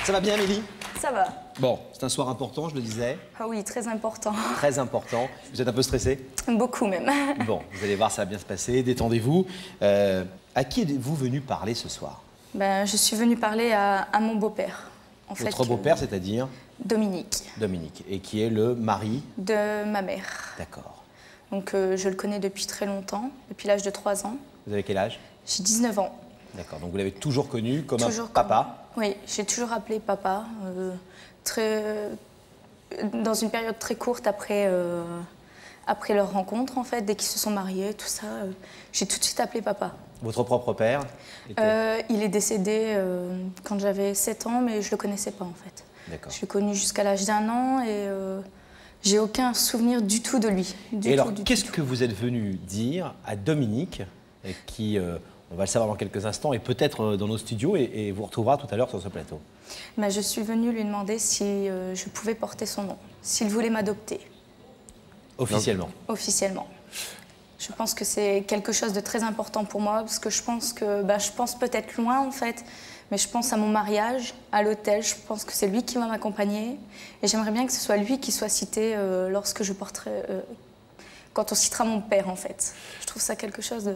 Ça va bien, Amélie? Ça va. Bon, c'est un soir important, je le disais. Ah oui, très important. Très important. Vous êtes un peu stressé? Beaucoup même. Bon, vous allez voir, ça va bien se passer. Détendez-vous. À qui êtes-vous venu parler ce soir? Je suis venue parler à mon beau-père. Votre beau-père, c'est-à-dire? Dominique. Dominique. Et qui est le mari? De ma mère. D'accord. Donc je le connais depuis très longtemps, depuis l'âge de 3 ans. Vous avez quel âge? J'ai 19 ans. D'accord, donc vous l'avez toujours connu comme Toujours un papa? Oui, j'ai toujours appelé papa. Dans une période très courte après leur rencontre, en fait, dès qu'ils se sont mariés, tout ça, j'ai tout de suite appelé papa. Votre propre père Il est décédé quand j'avais 7 ans, mais je ne le connaissais pas, en fait. D'accord. Je l'ai connu jusqu'à l'âge d'1 an et j'ai aucun souvenir du tout de lui. Et alors, qu'est-ce que vous êtes venu dire à Dominique, qui, on va le savoir dans quelques instants, et peut-être dans nos studios, et vous retrouvera tout à l'heure sur ce plateau? Je suis venue lui demander si je pouvais porter son nom, s'il voulait m'adopter. Officiellement? Officiellement. Je pense que c'est quelque chose de très important pour moi, parce que je pense peut-être loin, en fait, mais je pense à mon mariage, à l'hôtel, je pense que c'est lui qui va m'accompagner, et j'aimerais bien que ce soit lui qui soit cité lorsque je porterai... quand on citera mon père, en fait. Je trouve ça quelque chose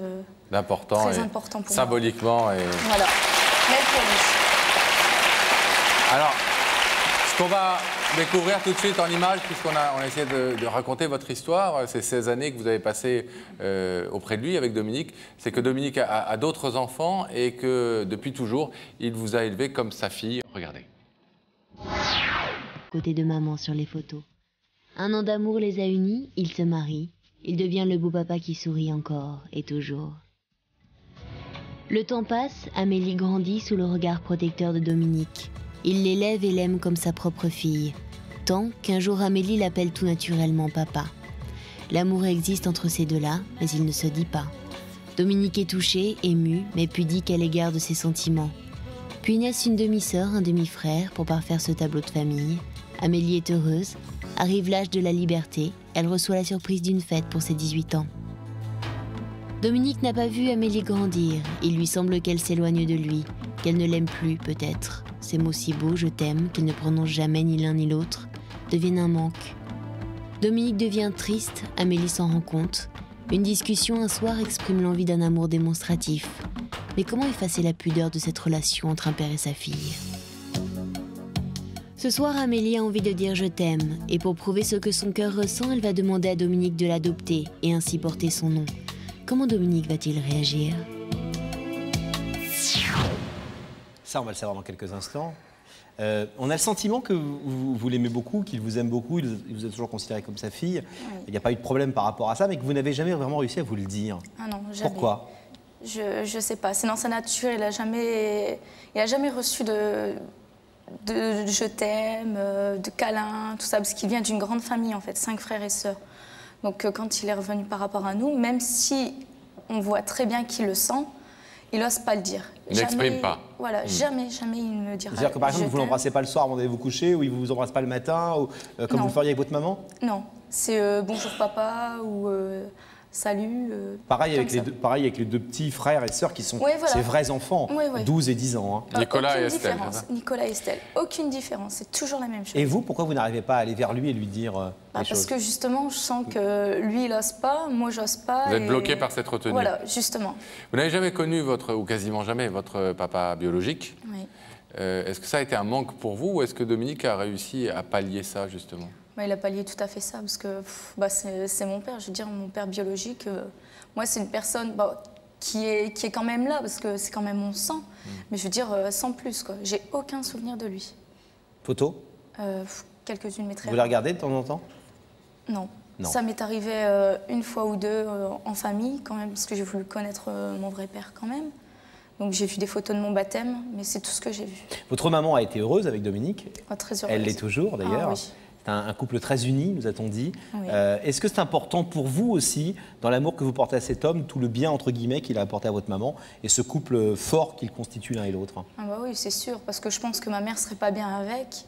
d'important, très important pour symboliquement moi. Voilà, même pour lui. Alors, ce qu'on va découvrir tout de suite en images, puisqu'on a essayé de raconter votre histoire, ces 16 années que vous avez passées auprès de lui, avec Dominique, c'est que Dominique a d'autres enfants et que, depuis toujours, il vous a élevé comme sa fille. Regardez. Côté de maman sur les photos. 1 an d'amour les a unis, ils se marient. Il devient le beau papa qui sourit encore et toujours. Le temps passe, Amélie grandit sous le regard protecteur de Dominique. Il l'élève et l'aime comme sa propre fille, tant qu'un jour Amélie l'appelle tout naturellement papa. L'amour existe entre ces deux-là, mais il ne se dit pas. Dominique est touché, ému, mais pudique à l'égard de ses sentiments. Puis naissent une demi-sœur, un demi-frère pour parfaire ce tableau de famille. Amélie est heureuse. Arrive l'âge de la liberté, elle reçoit la surprise d'une fête pour ses 18 ans. Dominique n'a pas vu Amélie grandir, il lui semble qu'elle s'éloigne de lui, qu'elle ne l'aime plus peut-être. Ces mots si beaux, je t'aime, qu'ils ne prononcent jamais ni l'un ni l'autre, deviennent un manque. Dominique devient triste, Amélie s'en rend compte. Une discussion un soir exprime l'envie d'un amour démonstratif. Mais comment effacer la pudeur de cette relation entre un père et sa fille ? Ce soir, Amélie a envie de dire « je t'aime » et pour prouver ce que son cœur ressent, elle va demander à Dominique de l'adopter et ainsi porter son nom. Comment Dominique va-t-il réagir ? Ça, on va le savoir dans quelques instants. On a le sentiment que vous l'aimez beaucoup, qu'il vous aime beaucoup, il vous a toujours considéré comme sa fille. Oui. Il n'y a pas eu de problème par rapport à ça, mais que vous n'avez jamais vraiment réussi à vous le dire. Ah non, jamais. Pourquoi ? Je sais pas. C'est dans sa nature, il a jamais reçu de je t'aime, de câlins, tout ça, parce qu'il vient d'une grande famille, en fait, 5 frères et sœurs. Donc quand il est revenu par rapport à nous, même si on voit très bien qu'il le sent, il n'ose pas le dire. Il n'exprime pas. Voilà, jamais il ne me dira. C'est-à-dire que par exemple, vous ne l'embrassez pas le soir avant d'aller vous coucher, ou il ne vous embrasse pas le matin, ou comme vous le feriez avec votre maman? Non, c'est bonjour papa, ou salut. Pareil avec les 2 petits frères et sœurs qui sont ses vrais enfants, 12 et 10 ans. Hein. Nicolas et Estelle. Nicolas et Estelle, aucune différence, c'est toujours la même chose. Et vous, pourquoi vous n'arrivez pas à aller vers lui et lui dire les choses? Parce que justement, je sens que lui, il n'ose pas, moi, j'ose pas. Vous êtes bloqué par cette retenue. Voilà, justement. Vous n'avez jamais connu ou quasiment jamais, votre papa biologique. Oui. Est-ce que ça a été un manque pour vous ou est-ce que Dominique a réussi à pallier ça, justement? Il a pallié tout à fait ça, parce que c'est mon père, je veux dire, mon père biologique. Moi, c'est une personne qui est quand même là, parce que c'est quand même mon sang. Mais je veux dire, sans plus, quoi. J'ai aucun souvenir de lui. Photos? Quelques-unes, mais très Vous les regardez de temps en temps? Non. Ça m'est arrivé une fois ou deux en famille, quand même, parce que j'ai voulu connaître mon vrai père, quand même. Donc j'ai vu des photos de mon baptême, mais c'est tout ce que j'ai vu. Votre maman a été heureuse avec Dominique? Très heureuse. Elle l'est toujours, d'ailleurs. Oui. C'est un couple très uni, nous a-t-on dit. Oui. Est-ce que c'est important pour vous aussi, dans l'amour que vous portez à cet homme, tout le bien, entre guillemets, qu'il a apporté à votre maman, et ce couple fort qu'il constitue l'un et l'autre? Oui, c'est sûr, parce que je pense que ma mère ne serait pas bien avec.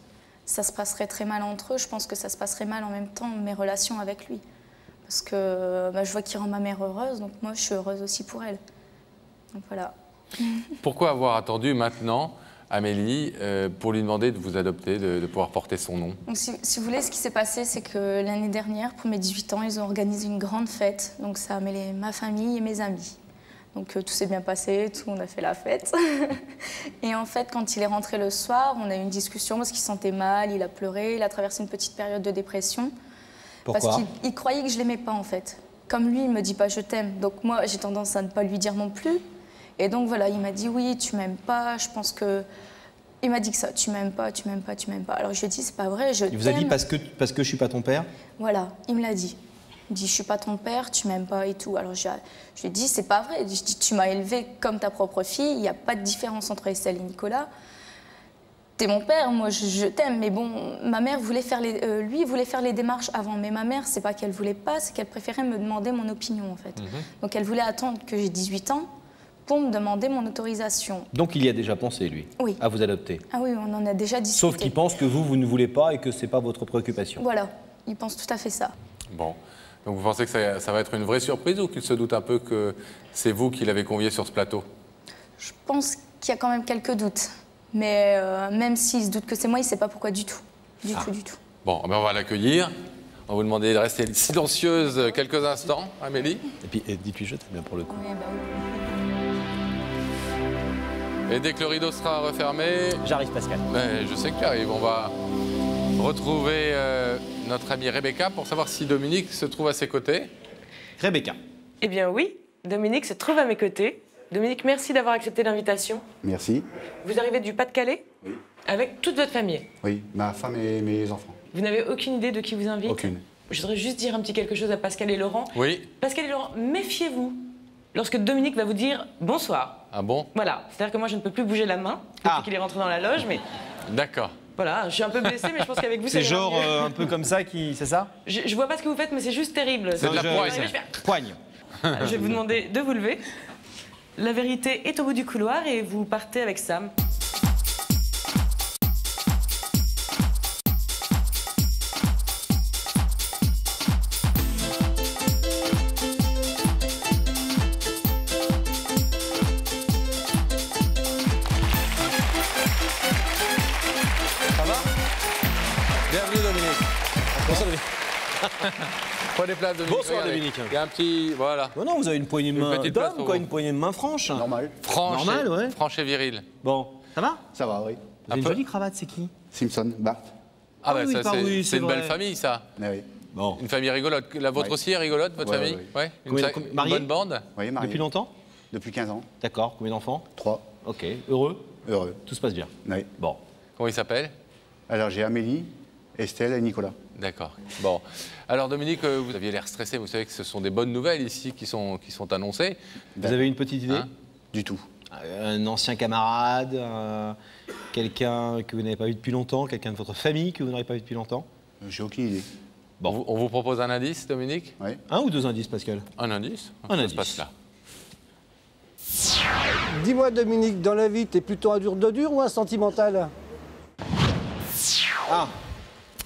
Ça se passerait très mal entre eux. Je pense que ça se passerait mal en même temps, mes relations avec lui. Parce que je vois qu'il rend ma mère heureuse, donc moi, je suis heureuse aussi pour elle. Donc voilà. Pourquoi avoir attendu maintenant Amélie pour lui demander de vous adopter, de pouvoir porter son nom. Donc, si vous voulez, ce qui s'est passé, c'est que l'année dernière, pour mes 18 ans, ils ont organisé une grande fête. Donc ça a mêlé ma famille et mes amis. Donc tout s'est bien passé, tout le monde a fait la fête. Et en fait, quand il est rentré le soir, on a eu une discussion parce qu'il se sentait mal, il a pleuré, il a traversé une petite période de dépression. Pourquoi? Parce qu'il croyait que je l'aimais pas en fait. Comme lui, il me dit pas je t'aime. Donc moi, j'ai tendance à ne pas lui dire non plus. Et donc voilà, il m'a dit oui, tu m'aimes pas, je pense que... Il m'a dit que ça, tu m'aimes pas, tu m'aimes pas, tu m'aimes pas. Alors je lui ai dit, c'est pas vrai, je t'aime. Il vous a dit parce que je suis pas ton père? Voilà, il me l'a dit. Il me dit, je suis pas ton père, tu m'aimes pas et tout. Alors je lui ai dit, c'est pas vrai. Je dis, tu m'as élevé comme ta propre fille, il n'y a pas de différence entre Estelle et Nicolas. T'es mon père, moi je t'aime, mais bon, ma mère voulait faire lui voulait faire les démarches avant. Mais ma mère, c'est pas qu'elle voulait pas, c'est qu'elle préférait me demander mon opinion en fait. Donc elle voulait attendre que j'ai 18 ans pour me demander mon autorisation. Donc il y a déjà pensé, lui, Oui. à vous adopter? Ah oui, on en a déjà discuté. Sauf qu'il pense que vous ne voulez pas et que c'est pas votre préoccupation. Voilà, il pense tout à fait ça. Bon. Donc vous pensez que ça va être une vraie surprise ou qu'il se doute un peu que c'est vous qui l'avez convié sur ce plateau? Je pense qu'il y a quand même quelques doutes. Mais même s'il se doute que c'est moi, il ne sait pas pourquoi du tout. Du tout. Bon, ben on va l'accueillir. On va vous demander de rester silencieuse quelques instants, Amélie. Et puis dites-lui je t'aime bien pour le coup. Oui, bah oui. Et dès que le rideau sera refermé, J'arrive, Pascal. je sais que tu arrives, on va retrouver notre amie Rebecca pour savoir si Dominique se trouve à ses côtés. Rebecca. Eh bien oui, Dominique se trouve à mes côtés. Dominique, merci d'avoir accepté l'invitation. Merci. Vous arrivez du Pas-de-Calais? Oui. Avec toute votre famille? Oui, ma femme et mes enfants. Vous n'avez aucune idée de qui vous invite? Aucune. Je voudrais juste dire un petit quelque chose à Pascal et Laurent. Oui. Pascal et Laurent, méfiez-vous lorsque Dominique va vous dire bonsoir. Ah bon? Voilà, c'est-à-dire que moi je ne peux plus bouger la main depuis qu'il est rentré dans la loge, mais D'accord. voilà, je suis un peu blessée, mais je pense qu'avec vous C'est ça ira genre mieux. un peu comme ça qui... C'est ça? Je vois pas ce que vous faites, mais c'est juste terrible. C'est de la Je- poigne. je vais faire- Poigne. Je vais vous demander de vous lever. La vérité est au bout du couloir et vous partez avec Sam. Ça va? Bienvenue Dominique. Bonsoir, Dominique. Prenez place Dominique. Bonsoir, Regardez. Dominique. Il y a un petit... Voilà. Non, non, vous avez une poignée de main petite place d'homme, au- quoi, une poignée de main franche. Normal. Franche, Normal, et, ouais. franche et viril. Bon, ça va? Ça va, oui. Vous avez une peu. jolie cravate, c'est qui? Simpson, Bart. Ah, oui, ça, bah oui, c'est c'est une belle vrai. famille ça. Ah oui. Bon. Une famille rigolote. La vôtre Ouais. aussi est rigolote, votre Ouais, famille? ouais, Ouais. Combien- Une mariée bonne bande? Oui, marié. Depuis longtemps? Depuis 15 ans. D'accord. Combien d'enfants? 3. Ok. Heureux? Heureux. Tout se passe bien. Oui. Bon. Comment il s'appelle? Alors j'ai Amélie, Estelle et Nicolas. D'accord. Bon. Alors Dominique, vous aviez l'air stressé. Vous savez que ce sont des bonnes nouvelles ici qui sont annoncées. Vous avez une petite idée? Hein? Du tout. Un ancien camarade, quelqu'un que vous n'avez pas vu depuis longtemps, quelqu'un de votre famille que vous n'avez pas vu depuis longtemps? J'ai aucune idée. Bon. On vous propose un indice, Dominique? Oui. Un ou deux indices, Pascal? Un indice? Un Ça indice. se passe là. Dis-moi Dominique, dans la vie, t'es plutôt un dur de dur ou un sentimental? Ah,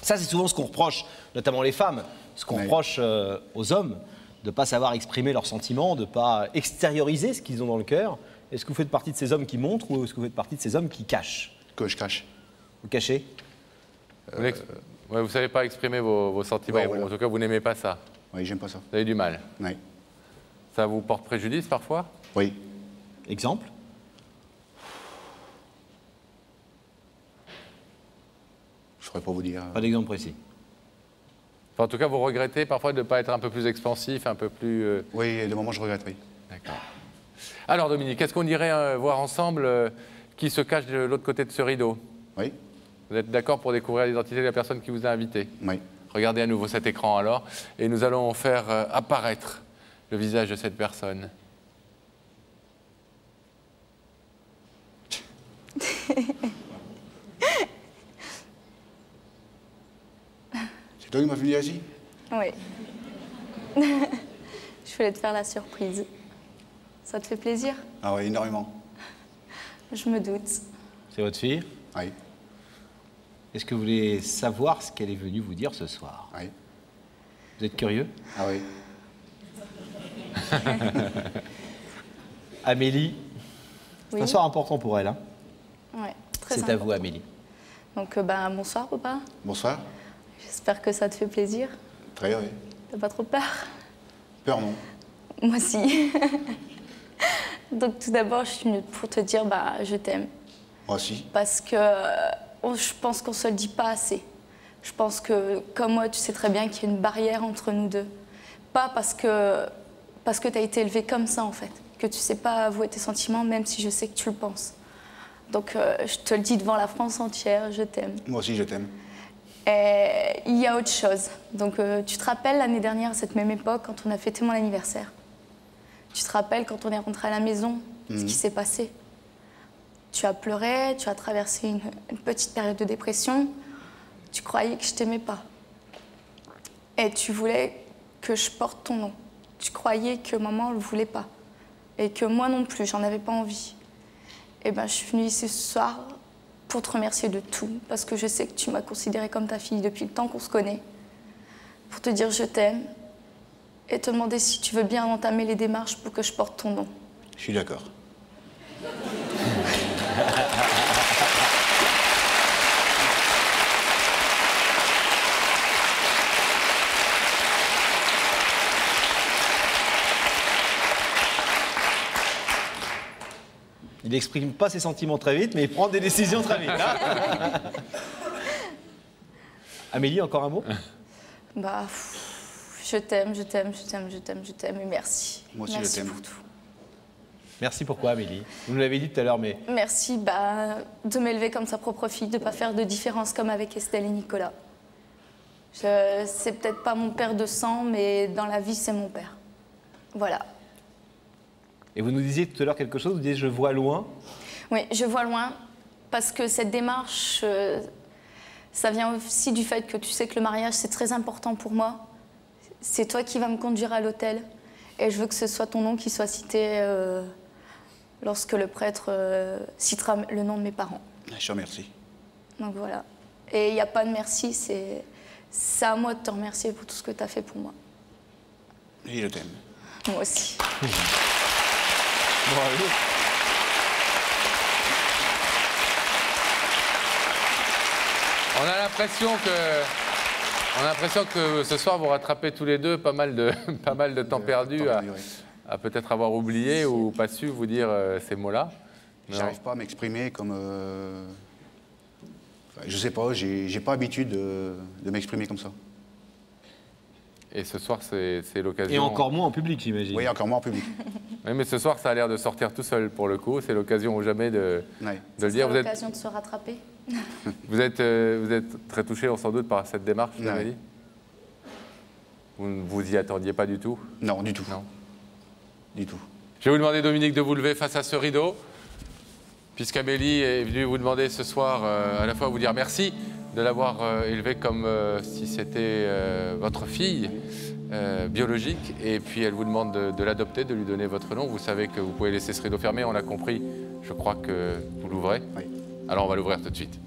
ça c'est souvent ce qu'on reproche, notamment les femmes, ce qu'on Oui. reproche aux hommes, de ne pas savoir exprimer leurs sentiments, de ne pas extérioriser ce qu'ils ont dans le cœur. Est-ce que vous faites partie de ces hommes qui montrent ou est-ce que vous faites partie de ces hommes qui cachent? Que je cache. Vous cachez? Vous ne savez pas exprimer vos sentiments. Ouais, voilà. En tout cas, vous n'aimez pas ça. Oui, j'aime pas ça. Vous avez du mal. Oui. Ça vous porte préjudice parfois? Oui. Exemple? Je saurais pas vous dire. Pas d'exemple précis. Enfin, en tout cas, vous regrettez parfois de ne pas être un peu plus expansif, un peu plus... Oui, de moment je regrette, oui. D'accord. Alors Dominique, est-ce qu'on irait voir ensemble qui se cache de l'autre côté de ce rideau? Oui. Vous êtes d'accord pour découvrir l'identité de la personne qui vous a invité? Oui. Regardez à nouveau cet écran alors, et nous allons faire apparaître le visage de cette personne. C'est toi qui m'as venu ici? Oui. Je voulais te faire la surprise. Ça te fait plaisir? Ah oui, énormément. Je me doute. C'est votre fille? Oui. Est-ce que vous voulez savoir ce qu'elle est venue vous dire ce soir? Oui. Vous êtes curieux? Ah oui. Amélie, c'est Oui. un soir important pour elle. Hein? Ouais. très C'est à vous, Amélie. Donc, bonsoir, papa. Bonsoir. J'espère que ça te fait plaisir. Très bien, oui. T'as pas trop peur? Peur, non. Moi, si. Donc, tout d'abord, je suis venue pour te dire, je t'aime. Moi aussi. Parce que je pense qu'on se le dit pas assez. Je pense que, comme moi, tu sais très bien qu'il y a une barrière entre nous deux. Pas parce que tu as été élevé comme ça, en fait. Que tu sais pas avouer tes sentiments, même si je sais que tu le penses. Donc, je te le dis devant la France entière, je t'aime. Moi aussi, je t'aime. Et il y a autre chose. Donc, tu te rappelles l'année dernière, à cette même époque, quand on a fêté mon anniversaire? Tu te rappelles quand on est rentré à la maison, ce qui s'est passé? Tu as pleuré, tu as traversé une petite période de dépression. Tu croyais que je t'aimais pas. Et tu voulais que je porte ton nom. Tu croyais que maman ne le voulait pas. Et que moi non plus, j'en avais pas envie. Et je suis venue ici ce soir pour te remercier de tout, parce que je sais que tu m'as considérée comme ta fille depuis le temps qu'on se connaît. Pour te dire je t'aime et te demander si tu veux bien entamer les démarches pour que je porte ton nom. Je suis d'accord. Il n'exprime pas ses sentiments très vite, mais il prend des décisions très vite. Hein. Amélie, encore un mot? Je t'aime, je t'aime, je t'aime, je t'aime, je t'aime et merci. Moi aussi, merci je t'aime. pour tout. Merci pourquoi, Amélie? Vous nous l'avez dit tout à l'heure, mais... Merci de m'élever comme sa propre fille, de ne pas faire de différence comme avec Estelle et Nicolas. C'est peut-être pas mon père de sang, mais dans la vie, c'est mon père. Voilà. Et vous nous disiez tout à l'heure quelque chose, vous disiez « je vois loin ». Oui, je vois loin, parce que cette démarche, ça vient aussi du fait que tu sais que le mariage, c'est très important pour moi. C'est toi qui vas me conduire à l'hôtel, et je veux que ce soit ton nom qui soit cité lorsque le prêtre citera le nom de mes parents. Je te remercie. Donc voilà. Et il n'y a pas de merci, c'est à moi de te remercier pour tout ce que tu as fait pour moi. Et je t'aime. Moi aussi. Bravo. On a l'impression que ce soir, vous rattrapez tous les deux pas mal de temps perdu à peut-être avoir oublié ou pas su vous dire ces mots-là. J'arrive pas à m'exprimer comme... je sais pas, j'ai pas l'habitude de m'exprimer comme ça. Et ce soir, c'est l'occasion... Et encore moins en public, j'imagine. Oui, encore moins en public. Oui, mais ce soir, ça a l'air de sortir tout seul pour le coup. C'est l'occasion ou jamais de le dire. C'est l'occasion de se rattraper. Vous êtes très touché, sans doute, par cette démarche, Amélie? Vous ne vous y attendiez pas du tout? Non, du tout. Non. Du tout. Je vais vous demander, Dominique, de vous lever face à ce rideau, puisqu'Amélie est venue vous demander ce soir à la fois vous dire merci de l'avoir élevée comme si c'était votre fille biologique, et puis elle vous demande de l'adopter, de lui donner votre nom. Vous savez que vous pouvez laisser ce rideau fermé, on l'a compris, je crois que vous l'ouvrez. Oui. Alors on va l'ouvrir tout de suite.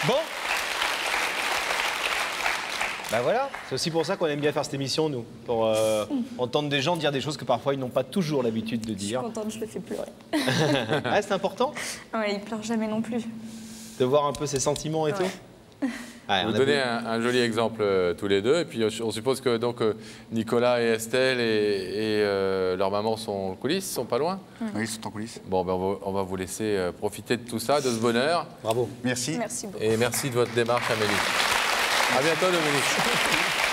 Bon. Ben voilà, c'est aussi pour ça qu'on aime bien faire cette émission, nous. Pour entendre des gens dire des choses que parfois ils n'ont pas toujours l'habitude de Je suis dire. contente, je le fais pleurer. Ah, c'est important Ouais, il pleure jamais non plus. de voir un peu ses sentiments et tout. Ouais, Vous on a donnez beau- un joli exemple tous les deux, et puis on suppose que donc Nicolas et Estelle et leur maman sont en coulisses, sont pas loin. Oui, c'est en coulisses. Bon, ben on va vous laisser profiter de tout ça, de ce bonheur, Bravo. Merci. Merci beaucoup. et merci de votre démarche, Amélie. À bientôt, Dominique.